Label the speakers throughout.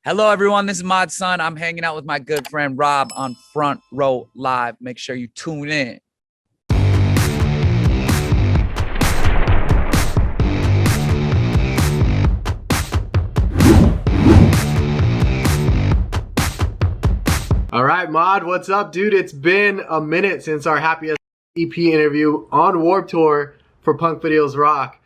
Speaker 1: Hello, everyone. This is Mod Son. I'm hanging out with my good friend Rob on Front Row Live. Make sure you tune in.
Speaker 2: All right, Mod, what's up, dude? It's been a minute since our Happiest EP interview on Warped Tour for Punk Videos Rock.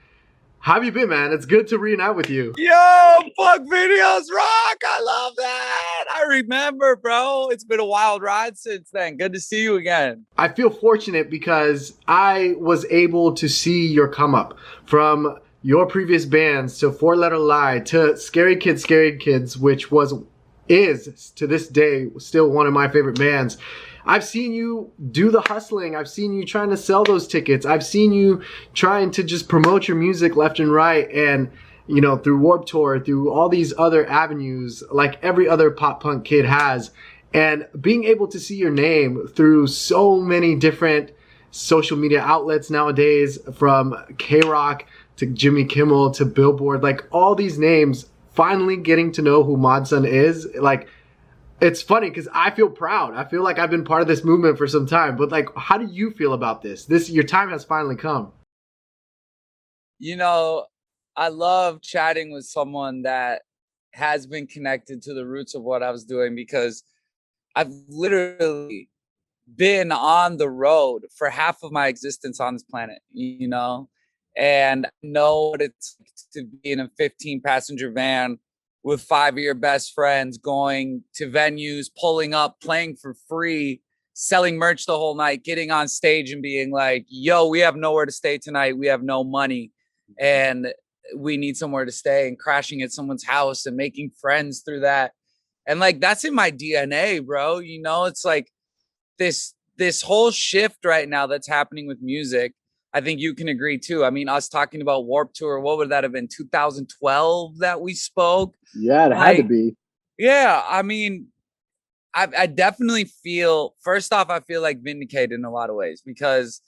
Speaker 2: How have you been, man? It's good to reunite with you.
Speaker 1: Yo, Punk Videos Rock. I love that. I remember, bro. It's been a wild ride since then. Good to see you again.
Speaker 2: I feel fortunate because I was able to see your come up from your previous bands to Four Letter Lie to Scary Kids, which is to this day still one of my favorite bands. I've seen you do the hustling. I've seen you trying to sell those tickets. I've seen you trying to just promote your music left and right. And, you know, through Warped Tour, through all these other avenues, like every other pop punk kid has. And being able to see your name through so many different social media outlets nowadays, from K-Rock to Jimmy Kimmel to Billboard, like all these names, finally getting to know who Mod Son is, like, it's funny because I feel proud. I feel like I've been part of this movement for some time. But like, how do you feel about this? Your time has finally come.
Speaker 1: You know, I love chatting with someone that has been connected to the roots of what I was doing, because I've literally been on the road for half of my existence on this planet, you know, and I know what it's like to be in a 15-passenger van with 5 of your best friends, going to venues, pulling up, playing for free, selling merch the whole night, getting on stage and being like, yo, we have nowhere to stay tonight. We have no money and we need somewhere to stay, and crashing at someone's house and making friends through that. And like, that's in my DNA, bro. You know, it's like this whole shift right now that's happening with music. I think you can agree too. I mean, us talking about Warped Tour, what would that have been? 2012 that we spoke?
Speaker 2: Yeah, it had to be.
Speaker 1: Yeah, I mean, I definitely feel, first off, I feel like vindicated in a lot of ways, because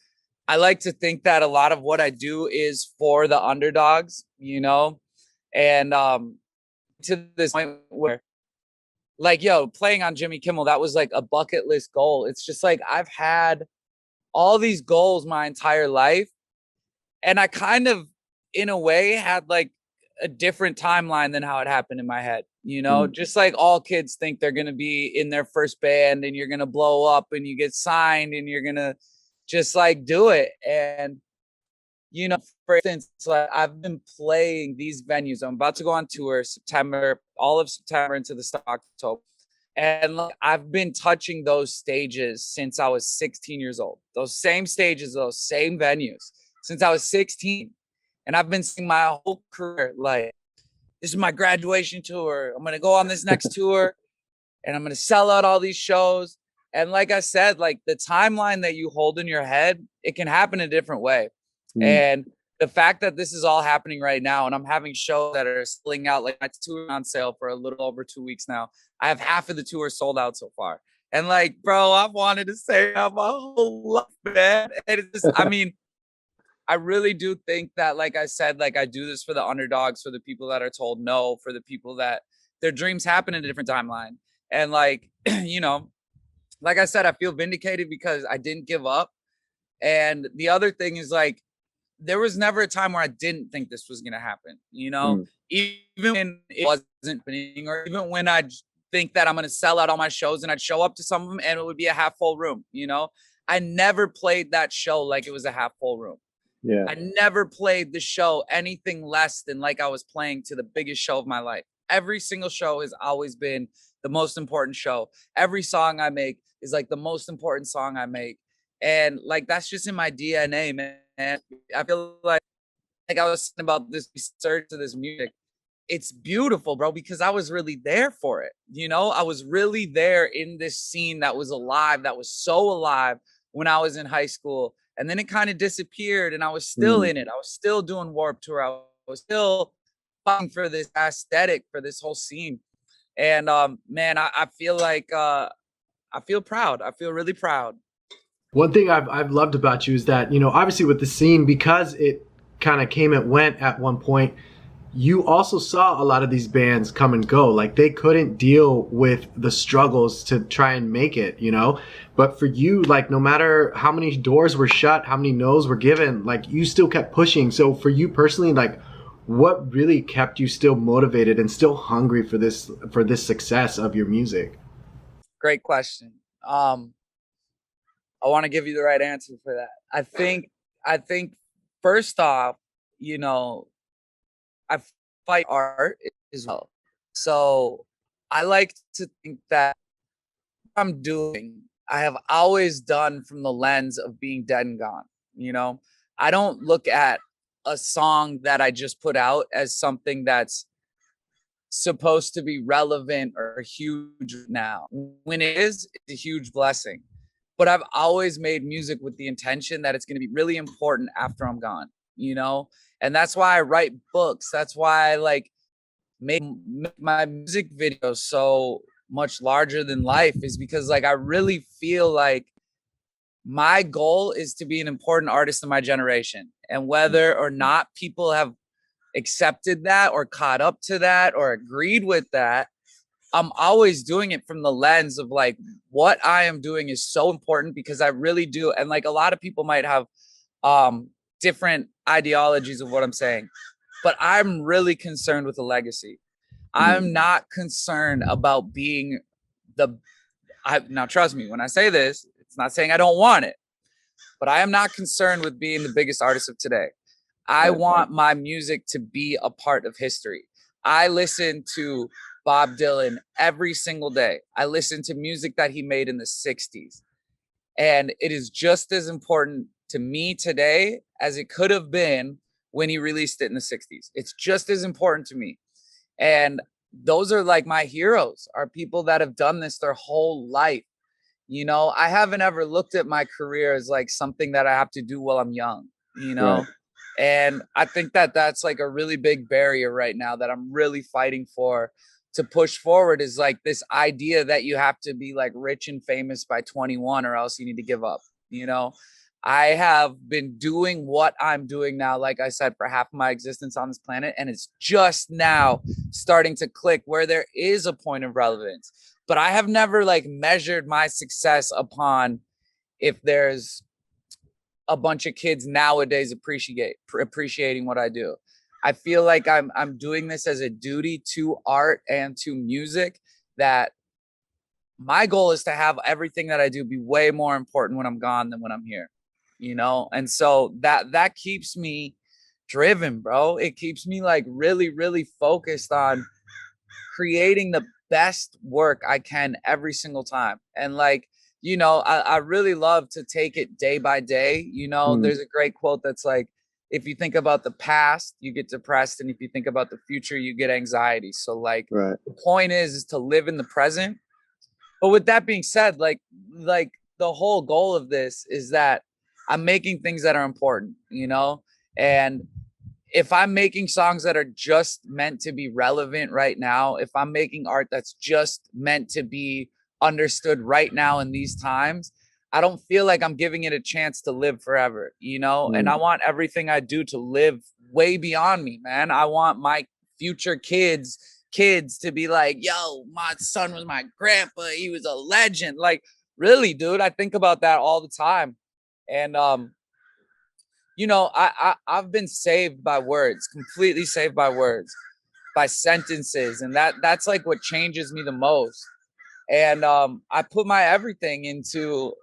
Speaker 1: I like to think that a lot of what I do is for the underdogs, you know? And to this point where, like, yo, playing on Jimmy Kimmel, that was like a bucket list goal. It's just like, I've had all these goals my entire life, and I kind of, in a way, had like a different timeline than how it happened in my head. You know, just like all kids think they're going to be in their first band and you're going to blow up and you get signed and you're going to just like do it. And, you know, for instance, like, I've been playing these venues. I'm about to go on tour September, all of September into the start of October. And like, I've been touching those stages since I was 16 years old. Those same stages, those same venues since I was 16. And I've been seeing my whole career, like, this is my graduation tour. I'm going to go on this next tour and I'm going to sell out all these shows. And like I said, like, the timeline that you hold in your head, it can happen a different way. And the fact that this is all happening right now, and I'm having shows that are selling out, like my tour on sale for a little over 2 weeks now. I have half of the tour sold out so far. And like, bro, I've wanted to say that my whole life, man. And it's just, I mean, I really do think that, like I said, like, I do this for the underdogs, for the people that are told no, for the people that their dreams happen in a different timeline. And like, you know, like I said, I feel vindicated because I didn't give up. And the other thing is, like, there was never a time where I didn't think this was going to happen, you know, even when it wasn't happening, or even when I'd think that I'm going to sell out all my shows and I'd show up to some of them and it would be a half full room, you know. I never played that show like it was a half full room.
Speaker 2: Yeah.
Speaker 1: I never played the show anything less than like I was playing to the biggest show of my life. Every single show has always been the most important show. Every song I make is like the most important song I make. And like, that's just in my DNA, man. I feel like I was saying about this research to this music. It's beautiful, bro, because I was really there for it. You know, I was really there in this scene that was alive, that was so alive when I was in high school. And then it kind of disappeared and I was still in it. I was still doing Warped Tour. I was still fighting for this aesthetic, for this whole scene. And man, I feel like I feel proud. I feel really proud.
Speaker 2: One thing I've loved about you is that, you know, obviously with the scene, because it kind of came and went at one point, you also saw a lot of these bands come and go. Like they couldn't deal with the struggles to try and make it, you know? But for you, like no matter how many doors were shut, how many no's were given, like you still kept pushing. So for you personally, like what really kept you still motivated and still hungry for this success of your music?
Speaker 1: Great question. I want to give you the right answer for that. I think first off, you know, I fight art as well. So I like to think that what I'm doing, I have always done from the lens of being dead and gone. You know, I don't look at a song that I just put out as something that's supposed to be relevant or huge now. When it is, it's a huge blessing. But I've always made music with the intention that it's going to be really important after I'm gone, you know? And that's why I write books. That's why I like make my music videos so much larger than life, is because like I really feel like my goal is to be an important artist in my generation. And whether or not people have accepted that or caught up to that or agreed with that, I'm always doing it from the lens of like what I am doing is so important because I really do. And like a lot of people might have um different ideologies of what I'm saying, but I'm really concerned with the legacy. I'm not concerned about being the I now trust me when I say this, it's not saying I don't want it, but I am not concerned with being the biggest artist of today. I want my music to be a part of history. I listen to Bob Dylan every single day. I listen to music that he made in the 60s. And it is just as important to me today as it could have been when he released it in the 60s. It's just as important to me. And those are like my heroes, are people that have done this their whole life. You know, I haven't ever looked at my career as like something that I have to do while I'm young, you
Speaker 2: Right.
Speaker 1: know? And I think that that's like a really big barrier right now that I'm really fighting for to push forward, is like this idea that you have to be like rich and famous by 21 or else you need to give up, you know? I have been doing what I'm doing now, like I said, for half of my existence on this planet. And it's just now starting to click where there is a point of relevance. But I have never like measured my success upon if there's a bunch of kids nowadays appreciating what I do. I feel like I'm doing this as a duty to art and to music, that my goal is to have everything that I do be way more important when I'm gone than when I'm here, you know? And so that keeps me driven, bro. It keeps me like really, really focused on creating the best work I can every single time. And like, you know, I really love to take it day by day. You know,
Speaker 2: Mm,
Speaker 1: there's a great quote that's like, if you think about the past, you get depressed. And if you think about the future, you get anxiety. So like
Speaker 2: right.
Speaker 1: the point is to live in the present. But with that being said, like the whole goal of this is that I'm making things that are important, you know? And if I'm making songs that are just meant to be relevant right now, if I'm making art that's just meant to be understood right now in these times, I don't feel like I'm giving it a chance to live forever, you know? And I
Speaker 2: Mm.
Speaker 1: want everything I do to live way beyond me, man. I want my future kids to be like, yo, my son was my grandpa. He was a legend. Like, really, dude, I think about that all the time. And you know, I've been saved by words, completely saved by words, by sentences, and that's like what changes me the most. And I put my everything into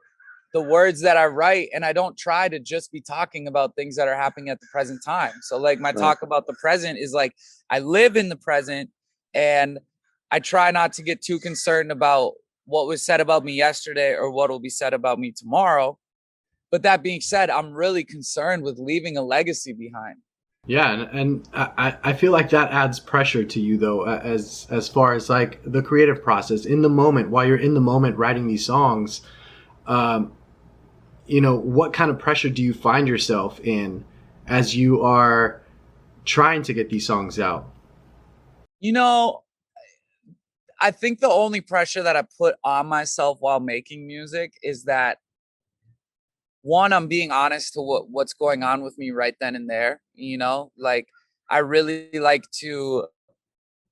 Speaker 1: the words that I write, and I don't try to just be talking about things that are happening at the present time. So like my
Speaker 2: Right.
Speaker 1: talk about the present is like I live in the present, and I try not to get too concerned about what was said about me yesterday or what will be said about me tomorrow. But that being said, I'm really concerned with leaving a legacy behind.
Speaker 2: Yeah, and I feel like that adds pressure to you though, as far as like the creative process in the moment while you're in the moment writing these songs. Um, you know, what kind of pressure do you find yourself in as you are trying to get these songs out?
Speaker 1: You know, I think the only pressure that I put on myself while making music is that, one, I'm being honest to what's going on with me right then and there. You know, like I really like to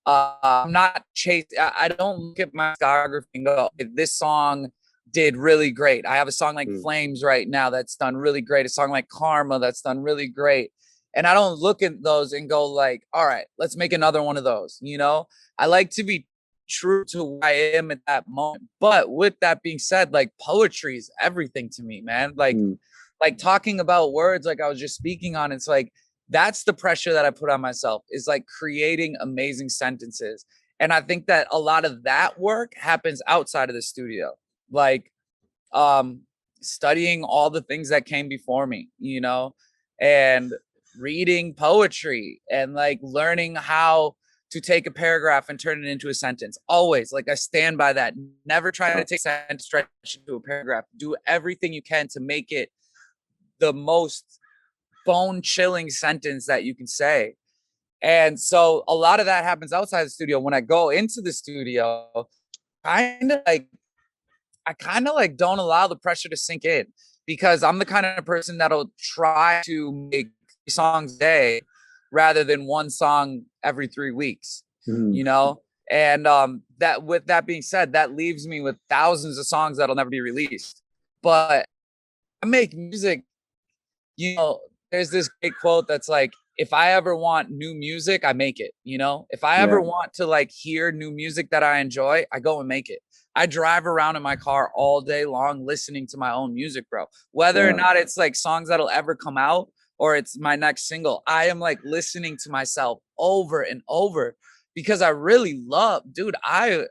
Speaker 1: I'm not chase. I don't look at my discography and go, this song did really great. I have a song like Flames right now that's done really great. A song like Karma that's done really great. And I don't look at those and go like, all right, let's make another one of those. You know, I like to be true to who I am at that moment. But with that being said, like poetry is everything to me, man. Like talking about words, like I was just speaking on, it's like, that's the pressure that I put on myself, is like creating amazing sentences. And I think that a lot of that work happens outside of the studio, like um studying all the things that came before me, you know, and reading poetry and like learning how to take a paragraph and turn it into a sentence. Always, like, I stand by that. Never try to take a sentence, stretch it into a paragraph. Do everything you can to make it the most bone chilling sentence that you can say. And so a lot of that happens outside the studio. When I go into the studio, kind of like I kind of like don't allow the pressure to sink in, because I'm the kind of person that'll try to make songs a day rather than one song every 3 weeks, you know? And that, with that being said, that leaves me with thousands of songs that'll never be released. But I make music, you know, there's this great quote that's like, if I ever want new music, I make it, you know? If I ever want to like hear new music that I enjoy, I go and make it. I drive around in my car all day long listening to my own music, bro. Whether or not it's like songs that'll ever come out or it's my next single, I am like listening to myself over and over, because I really love, dude, I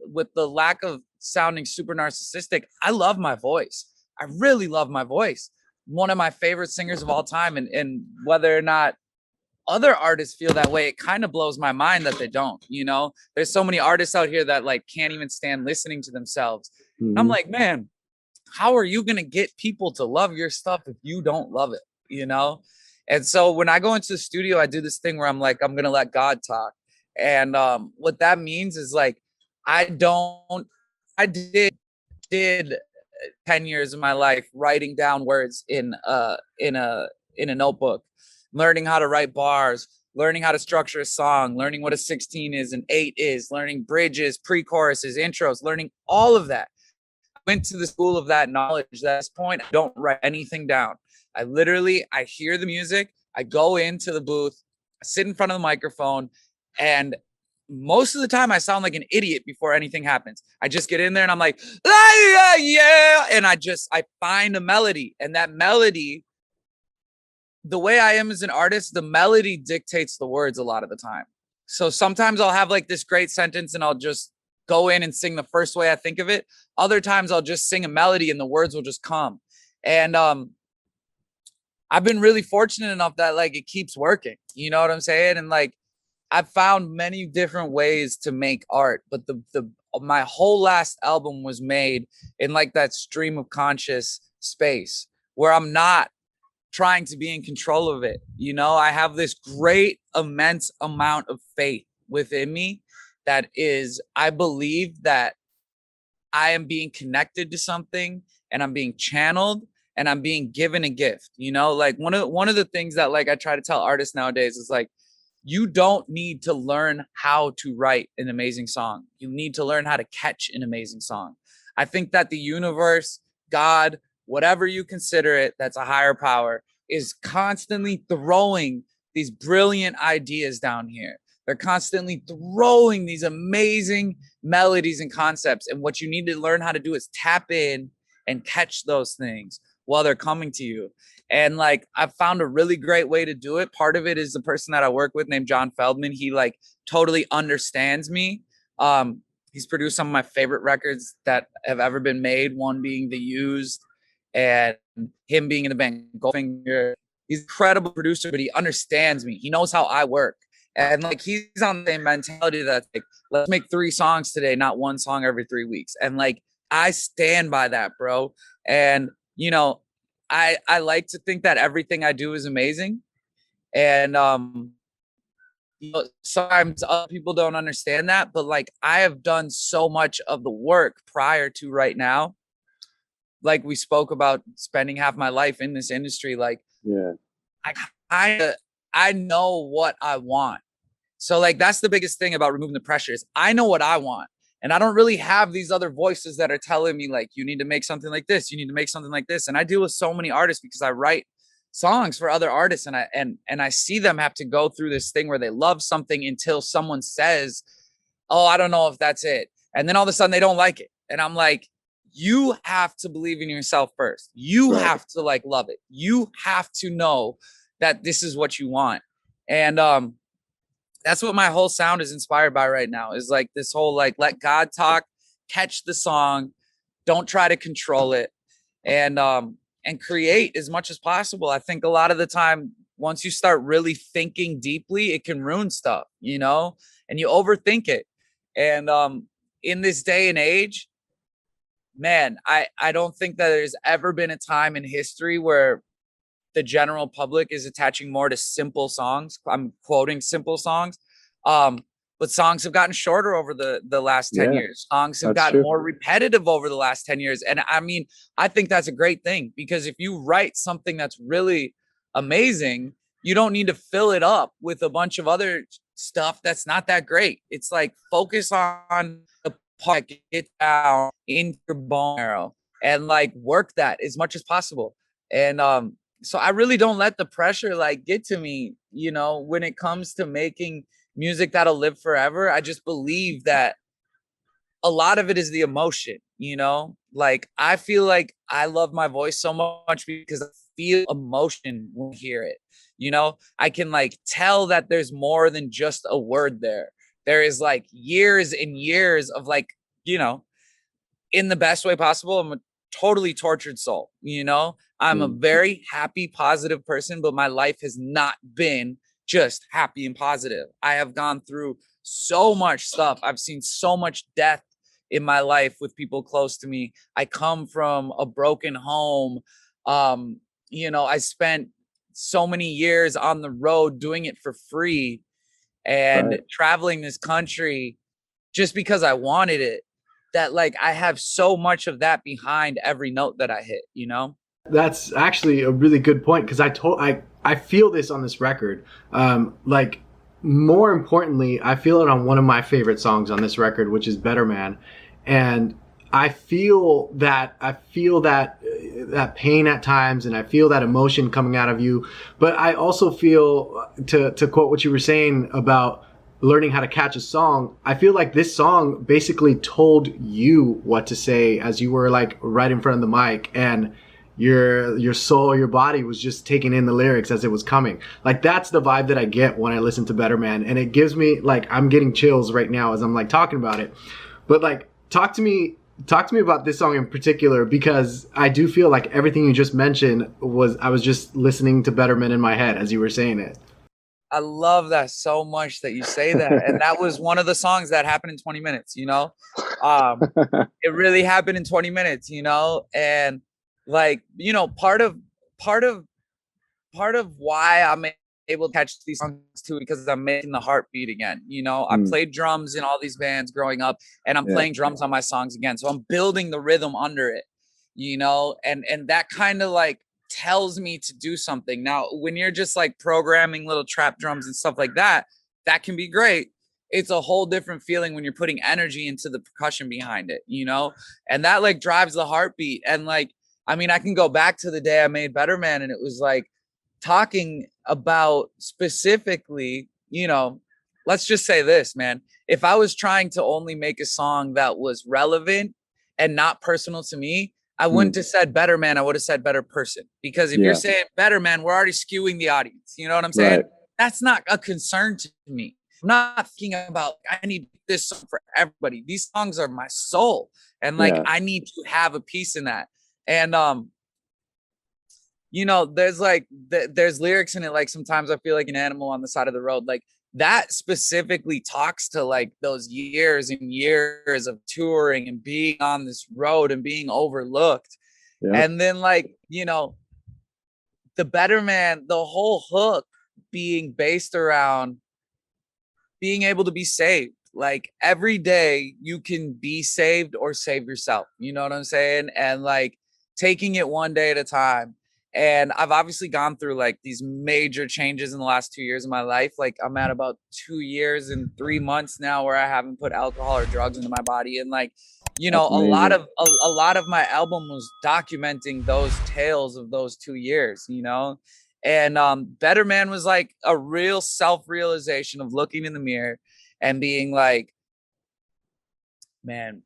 Speaker 1: with the lack of sounding super narcissistic, I love my voice. I really love my voice. One of my favorite singers of all time. And whether or not other artists feel that way, it kind of blows my mind that they don't, you know? There's so many artists out here that like can't even stand listening to themselves. And I'm like, man, how are you going to get people to love your stuff if you don't love it, you know? And so when I go into the studio, I do this thing where I'm like, I'm going to let God talk. And what that means is like, I don't, I did 10 years of my life writing down words in a notebook, learning how to write bars, learning how to structure a song, learning what a 16 is, an 8 is, learning bridges, pre-choruses, intros, learning all of that. I went to the school of that knowledge. At this point, I don't write anything down. I hear the music, I go into the booth, I sit in front of the microphone, and most of the time I sound like an idiot before anything happens. I just get in there and I'm like, yeah, and I find a melody, and that melody, the way I am as an artist, the melody dictates the words a lot of the time. So sometimes I'll have like this great sentence and I'll just go in and sing the first way I think of it. Other times I'll just sing a melody and the words will just come. And I've been really fortunate enough that like it keeps working. You know what I'm saying? And like I've found many different ways to make art, but the my whole last album was made in like that stream of conscious space where I'm not trying to be in control of it. You know, I have this great, immense amount of faith within me that is, I believe that I am being connected to something and I'm being channeled and I'm being given a gift. You know, like one of the things that like I try to tell artists nowadays is like, you don't need to learn how to write an amazing song. You need to learn how to catch an amazing song. I think that the universe, God, whatever you consider it, that's a higher power, is constantly throwing these brilliant ideas down here. They're constantly throwing these amazing melodies and concepts. And what you need to learn how to do is tap in and catch those things while they're coming to you. And like I've found a really great way to do it. Part of it is the person that I work with named John Feldman. He like totally understands me. He's produced some of my favorite records that have ever been made, one being The Used and him being in the band Goldfinger. He's an incredible producer, but he understands me. He knows how I work. And like he's on the same mentality that's like, let's make 3 songs today, not one song every 3 weeks. And like I stand by that, bro. And you know, I like to think that everything I do is amazing. And you know, sometimes other people don't understand that, but like I have done so much of the work prior to right now. Like we spoke about spending half my life in this industry, like
Speaker 3: Yeah.
Speaker 1: I I know what I want. So like that's the biggest thing about removing the pressure is I know what I want. And I don't really have these other voices that are telling me like you need to make something like this, you need to make something like this. And I deal with so many artists because I write songs for other artists and I see them have to go through this thing where they love something until someone says, "Oh, I don't know if that's it." And then all of a sudden they don't like it. And I'm like, you have to believe in yourself first. You have to like love it. You have to know that this is what you want. And that's what my whole sound is inspired by right now is like this whole like let God talk, catch the song, don't try to control it, and create as much as possible. I think a lot of the time once you start really thinking deeply, it can ruin stuff, you know, and you overthink it. And in this day and age, man, I don't think that there's ever been a time in history where the general public is attaching more to simple songs. I'm quoting simple songs. But songs have gotten shorter over the last 10 years. Songs have gotten more repetitive over the last 10 years. And I mean, I think that's a great thing because if you write something that's really amazing, you don't need to fill it up with a bunch of other stuff that's not that great. It's like focus on the part, get down into your bone marrow and like work that as much as possible. And so I really don't let the pressure like get to me, you know, when it comes to making music that'll live forever. I just believe that a lot of it is the emotion, you know, like I feel like I love my voice so much because I feel emotion when I hear it. You know, I can like tell that there's more than just a word there. There is like years and years of like, you know, in the best way possible. I'm a totally tortured soul, you know? I'm a very happy, positive person, but my life has not been just happy and positive. I have gone through so much stuff. I've seen so much death in my life with people close to me. I come from a broken home. You know, I spent so many years on the road doing it for free and traveling this country just because I wanted it, that like I have so much of that behind every note that I hit, you know?
Speaker 2: That's actually a really good point because I feel this on this record. Like more importantly, I feel it on one of my favorite songs on this record, which is Better Man, and I feel that that pain at times, and I feel that emotion coming out of you. But I also feel, to quote what you were saying about learning how to catch a song, I feel like this song basically told you what to say as you were like right in front of the mic, and your soul, your body was just taking in the lyrics as it was coming. Like that's the vibe that I get when I listen to Better Man, and it gives me like, I'm getting chills right now as I'm like talking about it. But like talk to me about this song in particular, because I do feel like everything you just mentioned I was just listening to Better Man in my head as you were saying it.
Speaker 1: I love that so much that you say that. And that was one of the songs that happened in 20 minutes, you know? It really happened in 20 minutes, you know? And like, you know, part of why I'm able to catch these songs too, because I'm making the heartbeat again. You know, I played drums in all these bands growing up, and I'm playing drums on my songs again. So I'm building the rhythm under it, you know, and that kind of like tells me to do something. Now, when you're just like programming little trap drums and stuff like that, that can be great. It's a whole different feeling when you're putting energy into the percussion behind it, you know, and that like drives the heartbeat. And like, I mean, I can go back to the day I made Better Man, and it was like talking about specifically, you know, let's just say this, man. If I was trying to only make a song that was relevant and not personal to me, I wouldn't have said Better Man. I would have said Better Person. Because if you're saying Better Man, we're already skewing the audience. You know what I'm saying? That's not a concern to me. I'm not thinking about, I need this song for everybody. These songs are my soul. And like, I need to have a piece in that. And, you know, there's like, there's lyrics in it. Like sometimes I feel like an animal on the side of the road. Like that specifically talks to like those years and years of touring and being on this road and being overlooked. And then like, you know, the Better Man, the whole hook being based around being able to be saved. Like every day you can be saved or save yourself. You know what I'm saying? And like taking it one day at a time. And I've obviously gone through like these major changes in the last 2 years of my life. Like I'm at about 2 years and 3 months now where I haven't put alcohol or drugs into my body. And like, you know,
Speaker 3: That's amazing.
Speaker 1: a lot of my album was documenting those tales of those 2 years, you know. And Better Man was like a real self-realization of looking in the mirror and being like, man,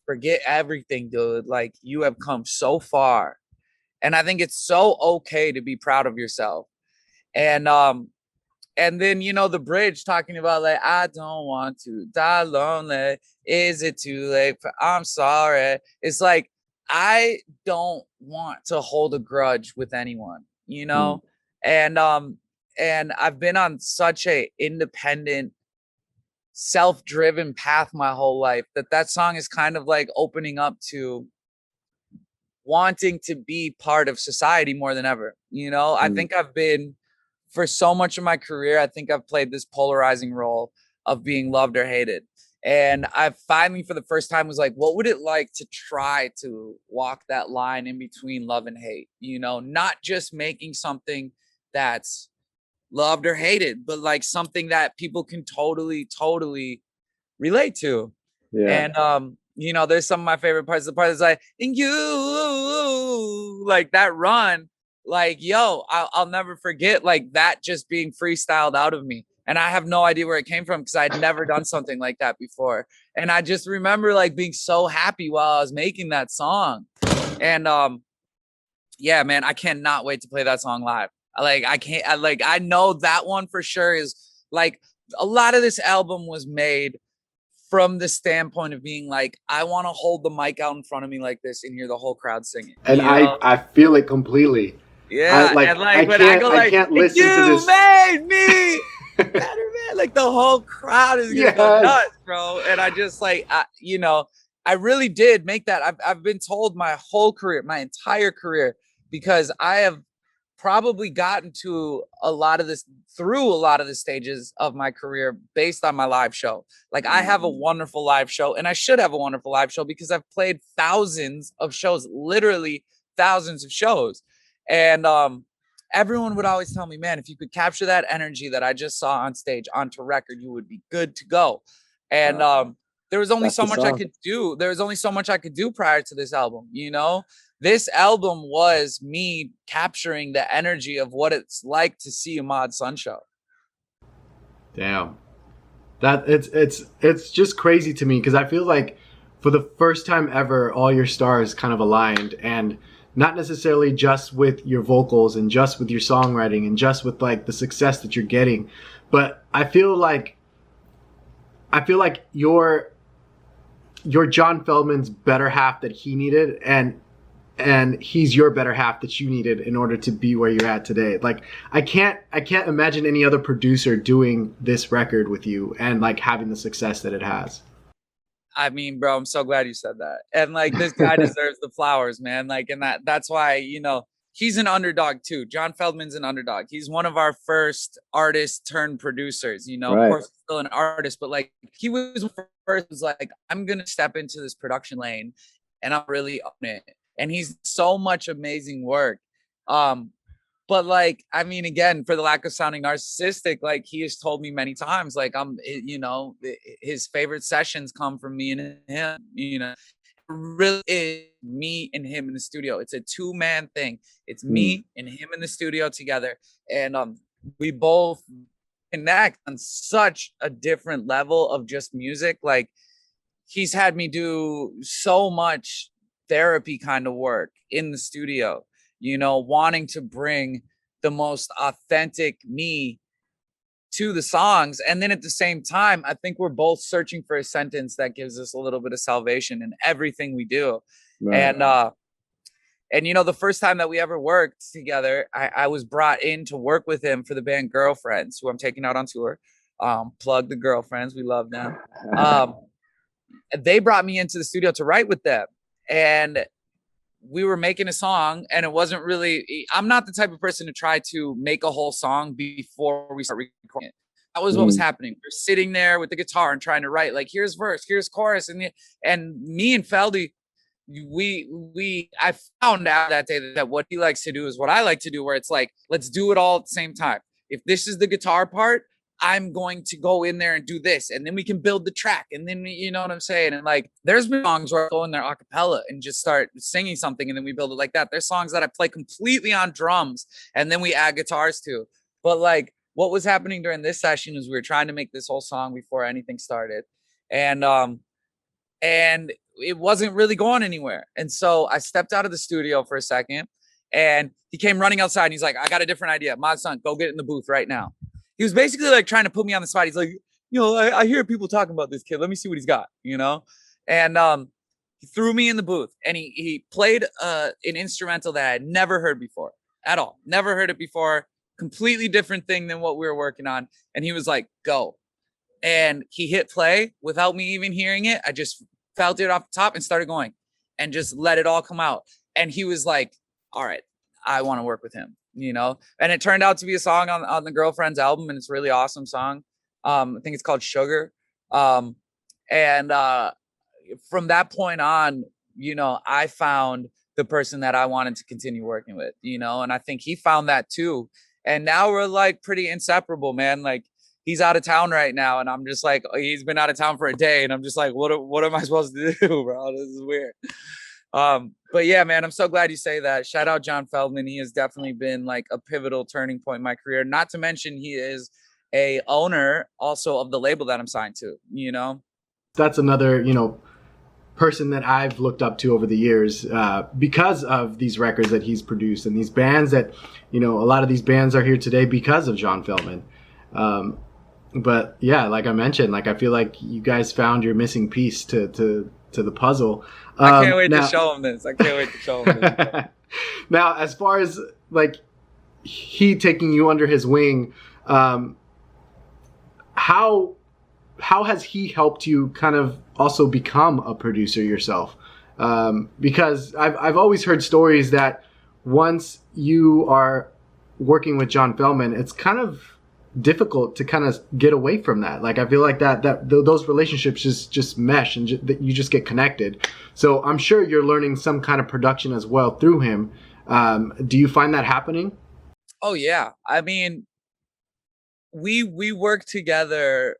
Speaker 1: forget everything, dude. Like you have come so far. And I think it's so okay to be proud of yourself. And then you know the bridge talking about like I don't want to die lonely. Is it too late for I'm sorry? It's like I don't want to hold a grudge with anyone, you
Speaker 3: Mm.
Speaker 1: know? And I've been on such a independent, self-driven path my whole life that song is kind of like opening up to wanting to be part of society more than ever. You know, I
Speaker 3: Mm.
Speaker 1: think I've been for so much of my career, I think I've played this polarizing role of being loved or hated. And I finally, for the first time, was like, what would it like to try to walk that line in between love and hate? You know, not just making something that's loved or hated, but like something that people can totally relate to.
Speaker 3: Yeah.
Speaker 1: And you know, there's some of my favorite parts. The part that's like, and you like that run, like, yo, I'll never forget like that just being freestyled out of me. And I have no idea where it came from because I'd never done something like that before. And I just remember like being so happy while I was making that song. And yeah, man, I cannot wait to play that song live. Like I can't I know that one for sure is like a lot of this album was made from the standpoint of being like, I want to hold the mic out in front of me like this and hear the whole crowd singing.
Speaker 2: And
Speaker 1: You know?
Speaker 2: I feel it completely.
Speaker 1: Yeah. And like when I go
Speaker 2: I
Speaker 1: like,
Speaker 2: can't listen to
Speaker 1: you
Speaker 2: this.
Speaker 1: made me better, man. Like the whole crowd is gonna go
Speaker 2: Yes.
Speaker 1: nuts, bro. And I just like you know, I really did make that. I've been told my whole career, my entire career, because I have probably gotten to a lot of this through a lot of the stages of my career based on my live show. Like I have a wonderful live show and I should have a wonderful live show because I've played thousands of shows, literally thousands of shows. And everyone would always tell me, man, if you could capture that energy that I just saw on stage onto record, you would be good to go. And there was only
Speaker 3: That's
Speaker 1: so
Speaker 3: the
Speaker 1: much I
Speaker 3: song.
Speaker 1: could do. There was only so much I could do prior to this album, you know? This album was me capturing the energy of what it's like to see a Mod Sun show.
Speaker 2: Damn. That it's just crazy to me because I feel like for the first time ever, all your stars kind of aligned, and not necessarily just with your vocals and just with your songwriting and just with like the success that you're getting, but I feel like you're John Feldman's better half that he needed, and he's your better half that you needed in order to be where you're at today. Like I can't imagine any other producer doing this record with you and like having the success that it has.
Speaker 1: I mean, bro, I'm so glad you said that. And like this guy deserves the flowers, man. Like, and that's why, you know, he's an underdog too. John Feldman's an underdog. He's one of our first artists turned producers, you know, of
Speaker 3: Right.
Speaker 1: course still an artist, but like he was first was like, I'm gonna step into this production lane and I'm really on it. And he's so much amazing work. But like, I mean, again, for the lack of sounding narcissistic, like he has told me many times, like you know, his favorite sessions come from me and him, you know, really is me and him in the studio. It's a two-man thing. It's me and him in the studio together. And we both connect on such a different level of just music. Like he's had me do so much therapy kind of work in the studio, you know, wanting to bring the most authentic me to the songs. And then at the same time, I think we're both searching for a sentence that gives us a little bit of salvation in everything we do.
Speaker 3: Right.
Speaker 1: And you know, the first time that we ever worked together, I was brought in to work with him for the band Girlfriends, who I'm taking out on tour. Plug the Girlfriends, we love them. They brought me into the studio to write with them, and we were making a song, and it wasn't really, I'm not the type of person to try to make a whole song before we start recording it. That was what was happening. We're sitting there with the guitar and trying to write, like, here's verse, here's chorus, and me and Feldy, I found out that day that what he likes to do is what I like to do, where it's like, let's do it all at the same time. If this is the guitar part, I'm going to go in there and do this, and then we can build the track, and then you know what I'm saying. And like, there's been songs where I go in there a cappella and just start singing something, and then we build it like that. There's songs that I play completely on drums, and then we add guitars to. But like, what was happening during this session is we were trying to make this whole song before anything started, and and it wasn't really going anywhere. And so I stepped out of the studio for a second, and he came running outside, and he's like, I got a different idea. My son, go get in the booth right now. He was basically like trying to put me on the spot. He's like, I hear people talking about this kid. Let me see what he's got, And he threw me in the booth, and he played an instrumental that I had never heard before at all. Never heard it before. Completely different thing than what we were working on. And he was like, go. And he hit play without me even hearing it. I just felt it off the top and started going and just let it all come out. And he was like, all right, I want to work with him, And it turned out to be a song on the Girlfriend's album, and it's a really awesome song. I think it's called Sugar. And from that point on, I found the person that I wanted to continue working with, and I think he found that too. And now we're like pretty inseparable, man. Like, he's out of town right now, and I'm just like, he's been out of town for a day, and I'm just like, what am I supposed to do, bro? This is weird. But yeah, man, I'm so glad you say that. Shout out John Feldman. He has definitely been like a pivotal turning point in my career. Not to mention, he is a owner also of the label that I'm signed to,
Speaker 2: That's another, person that I've looked up to over the years because of these records that he's produced, and these bands that, a lot of these bands are here today because of John Feldman. But yeah, like I mentioned, like I feel like you guys found your missing piece to the puzzle.
Speaker 1: I can't wait to show him this.
Speaker 2: Now, as far as like he taking you under his wing, how has he helped you kind of also become a producer yourself? Because I've always heard stories that once you are working with John Feldman, it's kind of difficult to kind of get away from that. Like, I feel like those relationships just mesh, and you just get connected. So I'm sure you're learning some kind of production as well through him. Do you find that happening?
Speaker 1: Oh yeah. I mean, we work together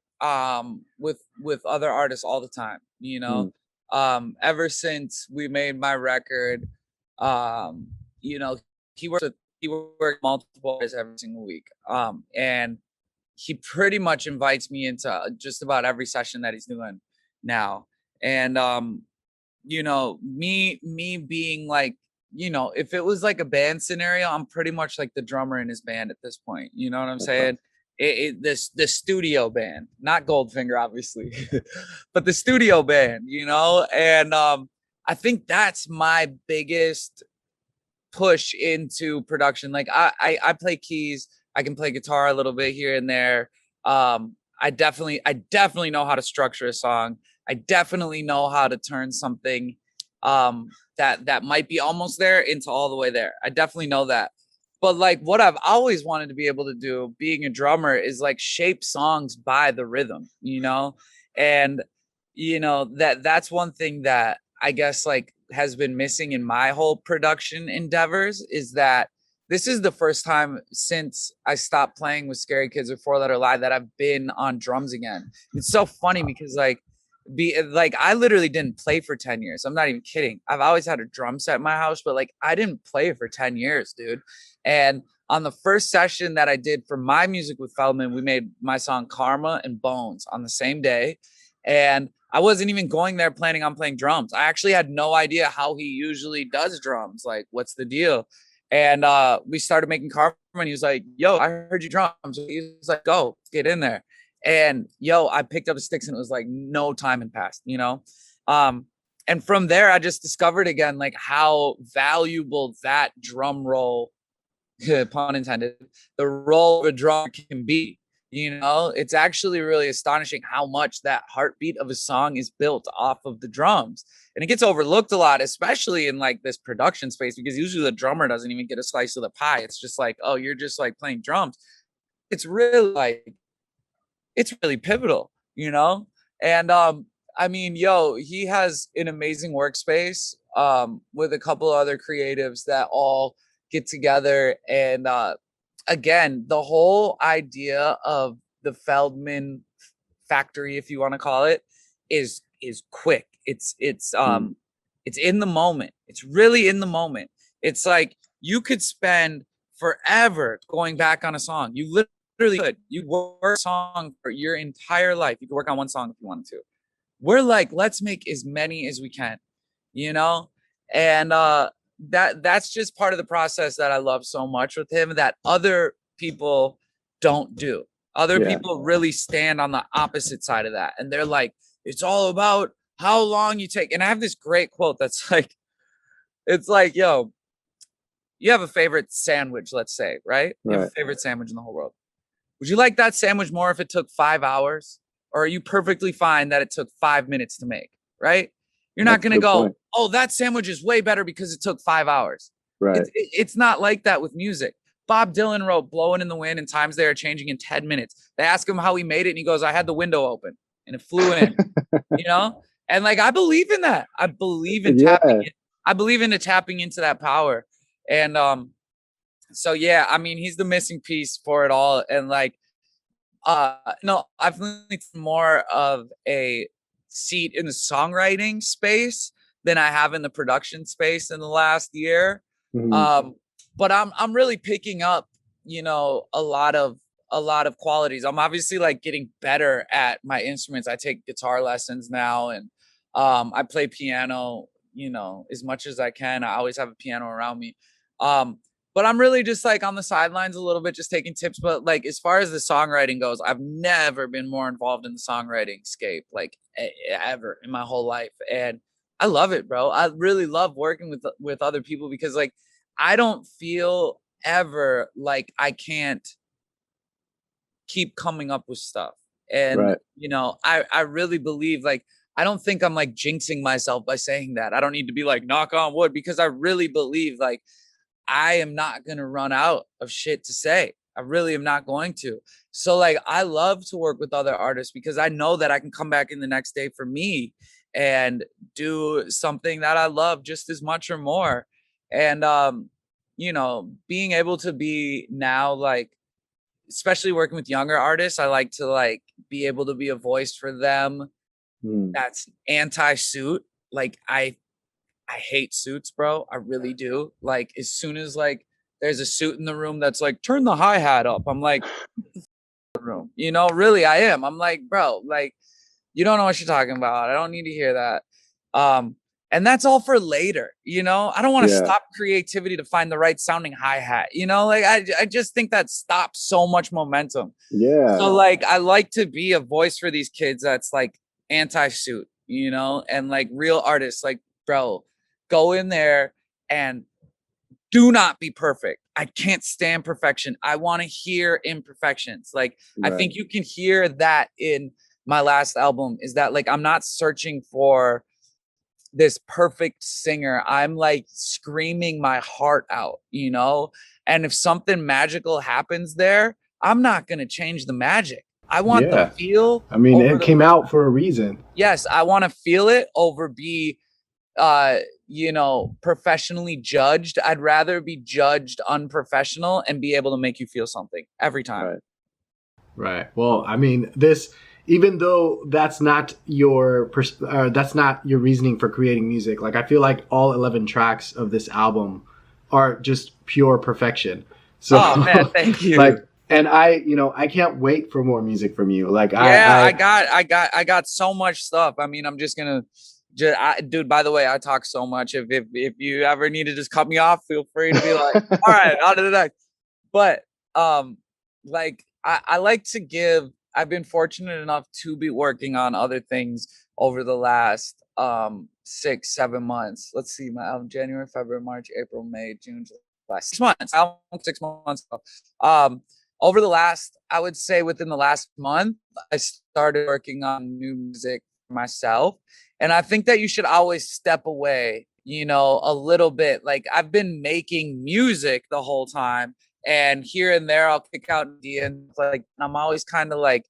Speaker 1: with other artists all the time, ever since we made my record. He worked multiple artists every single week, and he pretty much invites me into just about every session that he's doing now. And me being like, if it was like a band scenario, I'm pretty much like the drummer in his band at this point, you know what I'm saying? The studio band, not Goldfinger, obviously, but the studio band, and I think that's my biggest push into production. Like, I play keys, I can play guitar a little bit here and there. I definitely know how to structure a song. I definitely know how to turn something that might be almost there into all the way there. I definitely know that. But like, what I've always wanted to be able to do being a drummer is like shape songs by the rhythm, and that's one thing that I guess like has been missing in my whole production endeavors, is that this is the first time since I stopped playing with Scary Kids or Four Letter Lie that I've been on drums again. It's so funny because I literally didn't play for 10 years. I'm not even kidding. I've always had a drum set in my house, but like I didn't play for 10 years, dude. And on the first session that I did for my music with Feldman, we made my song Karma and Bones on the same day. And I wasn't even going there planning on playing drums. I actually had no idea how he usually does drums. Like, what's the deal? And we started making Karma, and he was like, yo, I heard you drums. He was like, go, get in there. And I picked up the sticks, and it was like no time had passed, and from there I just discovered again like how valuable that drum roll, pun intended, the role of a drummer can be. It's actually really astonishing how much that heartbeat of a song is built off of the drums. And it gets overlooked a lot, especially in like this production space, because usually the drummer doesn't even get a slice of the pie. It's just like, oh, you're just like playing drums. It's really pivotal, And I mean, yo, he has an amazing workspace with a couple other creatives that all get together. And again, the whole idea of the Feldman factory, if you want to call it, is quick. It's in the moment. It's really in the moment. It's like you could spend forever going back on a song. You literally could. You work a song for your entire life. You could work on one song if you wanted to. We're like, let's make as many as we can, you know? And that's just part of the process that I love so much with him that other people don't do. Other people really stand on the opposite side of that. And they're like, it's all about how long you take. And I have this great quote that's like, it's like, yo, you have a favorite sandwich, let's say, right? You have a favorite sandwich in the whole world. Would you like that sandwich more if it took 5 hours? Or are you perfectly fine that it took 5 minutes to make, right? You're not going to go, oh, that sandwich is way better because it took 5 hours.
Speaker 3: Right.
Speaker 1: It's not like that with music. Bob Dylan wrote Blowing in the Wind and Times They Are Changing in 10 minutes. They ask him how he made it and he goes, I had the window open and it flew in, you know? And like, I believe in that. I believe in tapping into that power. And so yeah, I mean, he's the missing piece for it all. And like, no, I've leaned more of a seat in the songwriting space than I have in the production space in the last year. But I'm really picking up, you know, a lot of qualities. I'm obviously like getting better at my instruments. I take guitar lessons now, and I play piano, you know, as much as I can. I always have a piano around me. But I'm really just like on the sidelines a little bit, just taking tips. But like, as far as the songwriting goes, I've never been more involved in the songwriting scape, like ever in my whole life. And I love it, bro. I really love working with other people because like, I don't feel ever like I can't keep coming up with stuff. And, you know, I really believe like, I don't think I'm like jinxing myself by saying that. I don't need to be like knock on wood because I really believe like, I am not going to run out of shit to say. I really am not going to. So like, I love to work with other artists because I know that I can come back in the next day for me and do something that I love just as much or more. And, you know, being able to be now, like, especially working with younger artists, I like to like be able to be a voice for them. That's anti-suit. Like I hate suits, bro. I really do. Like, as soon as like there's a suit in the room that's like, turn the hi-hat up, I'm like, room. You know, really, I am. I'm like, bro, like, you don't know what you're talking about. I don't need to hear that. And that's all for later. You know, I don't want to stop creativity to find the right sounding hi-hat. You know, like I just think that stops so much momentum.
Speaker 3: Yeah.
Speaker 1: So like, I like to be a voice for these kids that's like anti-suit, you know, and like real artists. Like, bro, go in there and do not be perfect. I can't stand perfection. I want to hear imperfections. Like, I think you can hear that in my last album is that like, I'm not searching for this perfect singer. I'm like screaming my heart out, you know? And if something magical happens there, I'm not going to change the magic. I want the feel.
Speaker 2: I mean, it came out for a reason.
Speaker 1: Yes, I want to feel it over be you know, professionally judged. I'd rather be judged unprofessional and be able to make you feel something every time.
Speaker 2: Right. Well, I mean, this, even though that's not your that's not your reasoning for creating music, like I feel like all 11 tracks of this album are just pure perfection. So,
Speaker 1: oh man, thank you.
Speaker 2: Like, and you know, I can't wait for more music from you. Like,
Speaker 1: I got so much stuff. I mean, I'm just gonna. Dude, by the way, I talk so much. If you ever need to just cut me off, feel free to be like, all right, on to the next. But like I like to give. I've been fortunate enough to be working on other things over the last 6-7 months. Let's see, my album January, February, March, April, May, June, July, 6 months. Album 6 months. Over the last, I would say within the last month, I started working on new music for myself. And I think that you should always step away, you know, a little bit. Like I've been making music the whole time, and here and there I'll kick out ideas. Like I'm always kind of like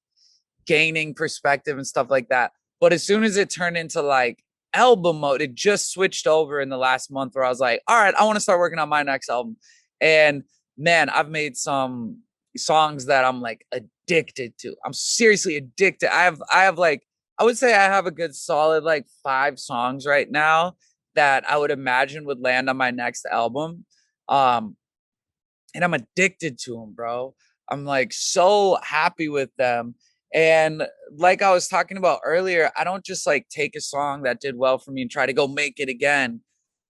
Speaker 1: gaining perspective and stuff like that. But as soon as it turned into like album mode, it just switched over in the last month where I was like, all right, I want to start working on my next album. And man, I've made some songs that I'm like addicted to. I'm seriously addicted. I have like, I would say I have a good solid like 5 songs right now that I would imagine would land on my next album. Um, and I'm addicted to them, bro. I'm like so happy with them. And like I was talking about earlier, I don't just like take a song that did well for me and try to go make it again.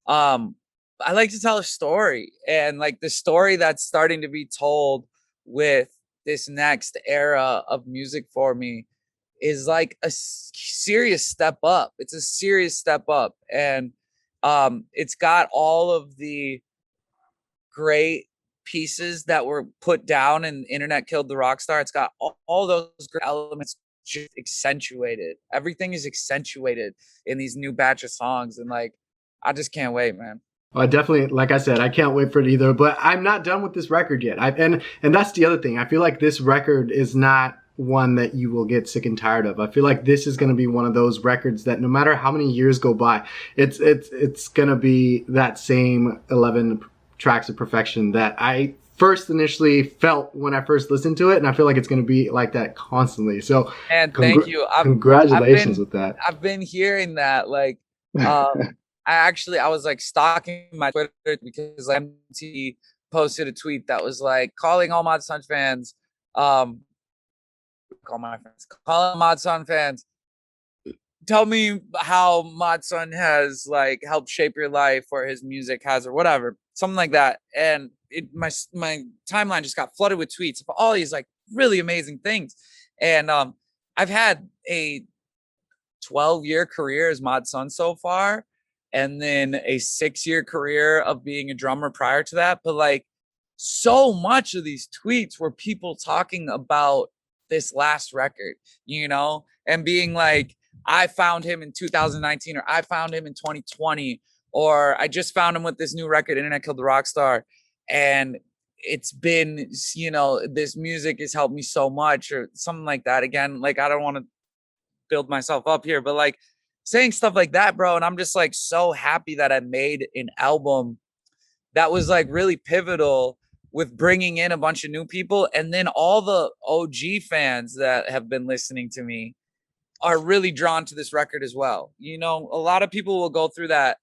Speaker 1: Um, I like to tell a story, and like the story that's starting to be told with this next era of music for me is like a serious step up. It's a serious step up, and it's got all of the great pieces that were put down in Internet Killed the Rockstar. It's got all those great elements just accentuated. Everything is accentuated in these new batch of songs. And like, I just can't wait, man.
Speaker 2: Well, I definitely, like I said, I can't wait for it either. But I'm not done with this record yet. And that's the other thing. I feel like this record is not one that you will get sick and tired of. I feel like this is going to be one of those records that no matter how many years go by, it's going to be that same 11 tracks of perfection that I first initially felt when I first listened to it, and I feel like it's going to be like that constantly. So,
Speaker 1: And thank you.
Speaker 2: Congratulations with that.
Speaker 1: I've been hearing that. Like, I was like stalking my Twitter because MT posted a tweet that was like calling all Mod Sun fans, calling Mod Sun fans, tell me how Mod Sun has like helped shape your life or his music has or whatever, something like that. And my timeline just got flooded with tweets of all these like really amazing things. And I've had a 12-year career as Mod Sun so far, and then a 6-year career of being a drummer prior to that. But like so much of these tweets were people talking about this last record, and being like, I found him in 2019, or I found him in 2020, or I just found him with this new record, Internet Killed the Rockstar. And it's been, this music has helped me so much, or something like that. Again, like, I don't want to build myself up here, but like saying stuff like that, bro. And I'm just like so happy that I made an album that was like really pivotal with bringing in a bunch of new people. And then all the OG fans that have been listening to me are really drawn to this record as well. A lot of people will go through that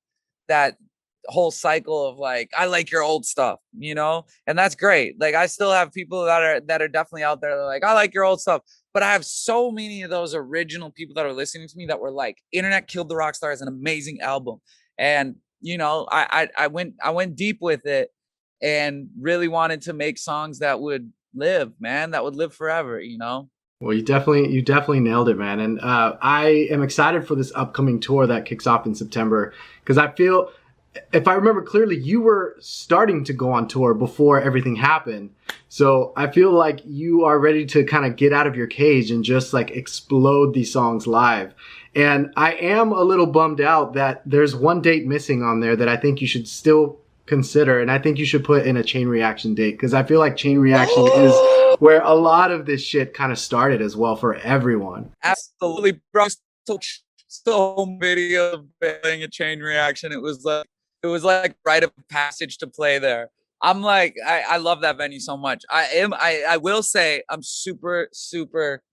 Speaker 1: whole cycle of like, I like your old stuff, and that's great. Like, I still have people that are definitely out there. They're like, I like your old stuff. But I have so many of those original people that are listening to me that were like, Internet Killed the Rockstar is an amazing album. And, I went deep with it and really wanted to make songs that would live, man, that would live forever,
Speaker 2: Well, you definitely nailed it, man. And I am excited for this upcoming tour that kicks off in September, because I feel, if I remember clearly, you were starting to go on tour before everything happened. So I feel like you are ready to kind of get out of your cage and just like explode these songs live. And I am a little bummed out that there's one date missing on there that I think you should still consider. And I think you should put in a Chain Reaction date, because I feel like Chain Reaction is where a lot of this shit kind of started as well for everyone.
Speaker 1: Absolutely, bro. So video of playing a Chain Reaction. It was like rite of passage to play there. I'm like, I love that venue so much. I will say I'm super, super,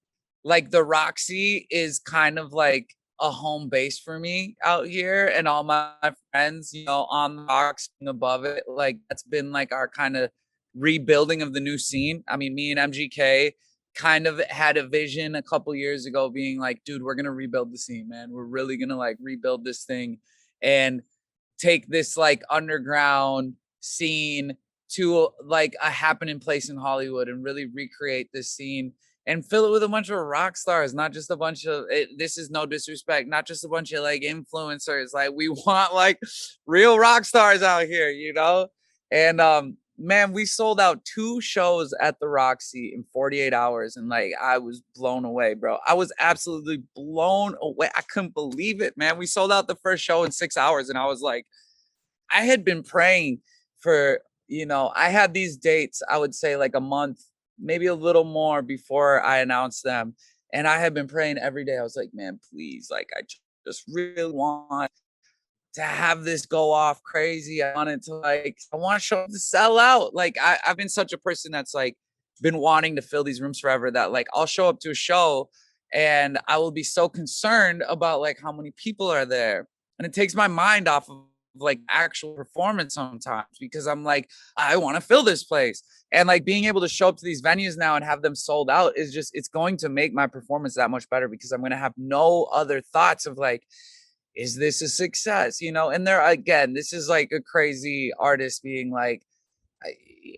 Speaker 1: like, the Roxy is kind of like a home base for me out here, and all my friends, on the rocks and above it. Like, that's been like our kind of rebuilding of the new scene. I mean, me and MGK kind of had a vision a couple years ago being like, dude, we're going to rebuild the scene, man. We're really going to like rebuild this thing and take this like underground scene to like a happening place in Hollywood and really recreate this scene and fill it with a bunch of rock stars, not just a bunch of this is no disrespect, not just a bunch of like influencers. Like, we want like real rock stars out here, And man, we sold out 2 shows at the Roxy in 48 hours, and like, I was blown away, bro. I was absolutely blown away. I couldn't believe it, man. We sold out the first show in 6 hours, and I was like, I had been praying for, I had these dates, I would say like a month, maybe a little more before I announced them. And I had been praying every day. I was like, man, please, like, I just really want to have this go off crazy. I wanted to like, I want to show up to sell out. Like I've been such a person that's like been wanting to fill these rooms forever that like I'll show up to a show and I will be so concerned about like how many people are there. And it takes my mind off of like actual performance sometimes because I'm like, I want to fill this place. And like being able to show up to these venues now and have them sold out is just, it's going to make my performance that much better because I'm going to have no other thoughts of like, is this a success? You know, and there again, this is like a crazy artist being like,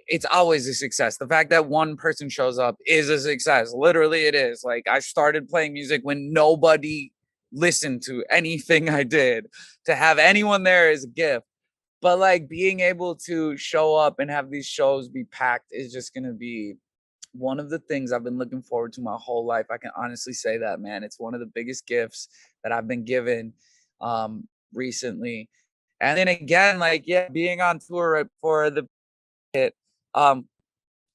Speaker 1: it's always a success. The fact that one person shows up is a success. Literally, it is. Like I started playing music when nobody listened to anything I did. To have anyone there is a gift. But like being able to show up and have these shows be packed is just gonna be one of the things I've been looking forward to my whole life. I can honestly say that, man. It's one of the biggest gifts that I've been given recently. And then again, like yeah, being on tour for the hit, um,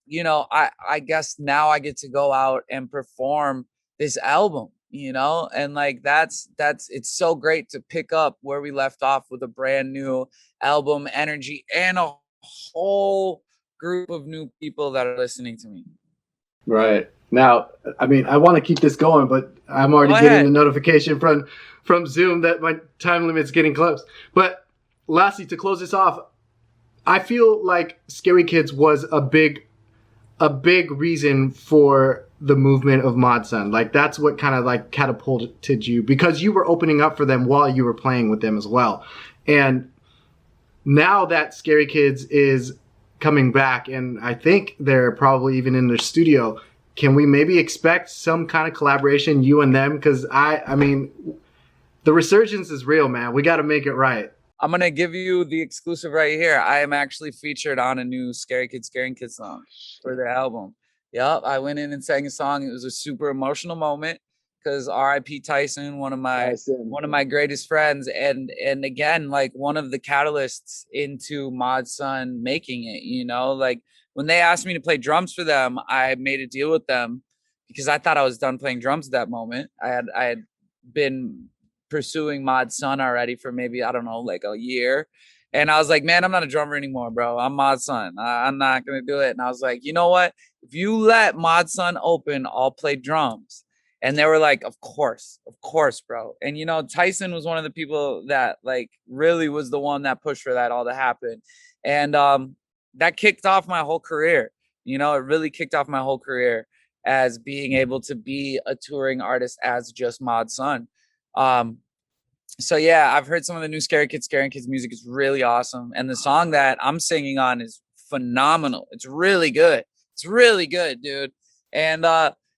Speaker 1: you know, I guess now I get to go out and perform this album, you know, and like that's it's so great to pick up where we left off with a brand new album energy and a whole group of new people that are listening to me.
Speaker 2: Right. Now, I mean, I want to keep this going, but I'm already
Speaker 1: Go
Speaker 2: getting
Speaker 1: ahead.
Speaker 2: the notification from Zoom that my time limit's getting close. But lastly, to close this off, I feel like Scary Kids was a big reason for the movement of Mod Sun. Like that's what kind of like catapulted you because you were opening up for them while you were playing with them as well. And now that Scary Kids is coming back, and I think they're probably even in their studio, can we maybe expect some kind of collaboration, you and them? Because I mean, the resurgence is real, man. We got to make it right.
Speaker 1: I'm gonna give you the exclusive right here. I am actually featured on a new Scary Kids Scaring Kids song for their album. Yep, I went in and sang a song. It was a super emotional moment because R.I.P. Tyson, one of my greatest friends, and again, like one of the catalysts into Mod Sun making it. You know, like when they asked me to play drums for them, I made a deal with them because I thought I was done playing drums at that moment. I had been pursuing Mod Sun already for maybe, I don't know, like a year. And I was like, man, I'm not a drummer anymore, bro. I'm Mod Sun. I'm not going to do it. And I was like, you know what? If you let Mod Sun open, I'll play drums. And they were like, of course, bro. And, you know, Tyson was one of the people that like really was the one that pushed for that all to happen. And that kicked off my whole career. You know, it really kicked off my whole career as being able to be a touring artist as just Mod Sun. Um, so yeah, I've heard some of the new Scary Kids music is really awesome. And the song that I'm singing on is phenomenal. It's really good. It's really good, dude. And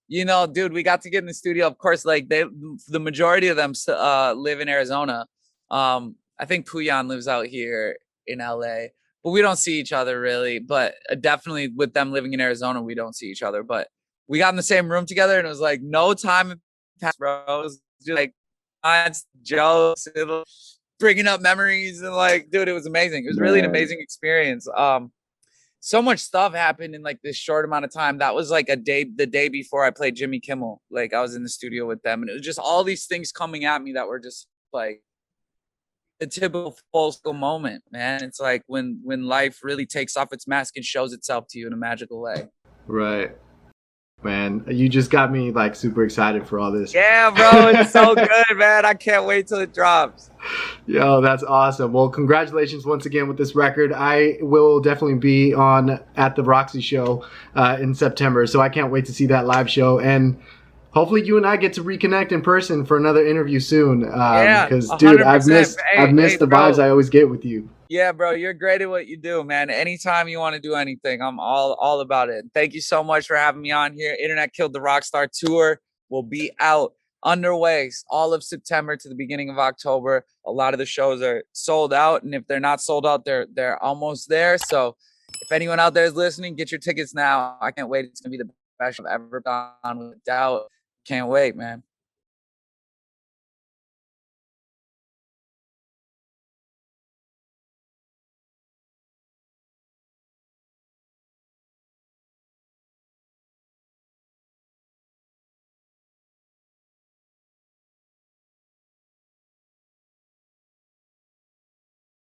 Speaker 1: you know, dude, we got to get in the studio. Of course, like the majority of them live in Arizona. I think Puyan lives out here in LA, but we don't see each other really. But definitely with them living in Arizona, we don't see each other. But we got in the same room together and it was like no time passed, bro. It was just like jokes, bringing up memories, and like, dude, it was amazing. It was really an amazing experience. So much stuff happened in like this short amount of time. That was like the day before I played Jimmy Kimmel. Like I was in the studio with them, and it was just all these things coming at me that were just like a typical full circle moment, man. It's like when life really takes off its mask and shows itself to you in a magical way.
Speaker 2: Right. Man, you just got me like super excited for all this.
Speaker 1: Yeah, bro, it's so good, man. I can't wait till it drops.
Speaker 2: Yo, that's awesome. Well, congratulations once again with this record. I will definitely be on at the Roxy show in September, so I can't wait to see that live show. And hopefully you and I get to reconnect in person for another interview soon.
Speaker 1: Yeah,
Speaker 2: because dude, I've
Speaker 1: 100%.
Speaker 2: missed the
Speaker 1: Bro.
Speaker 2: vibes I always get with you.
Speaker 1: Yeah, bro, you're great at what you do, man. Anytime you want to do anything, I'm all about it. Thank you so much for having me on here. Internet Killed the Rockstar tour will be out underway all of September to the beginning of October. A lot of the shows are sold out, and if they're not sold out, they're almost there. So if anyone out there is listening, get your tickets now. I can't wait. It's gonna be the best I've ever done, without doubt. Can't wait, man.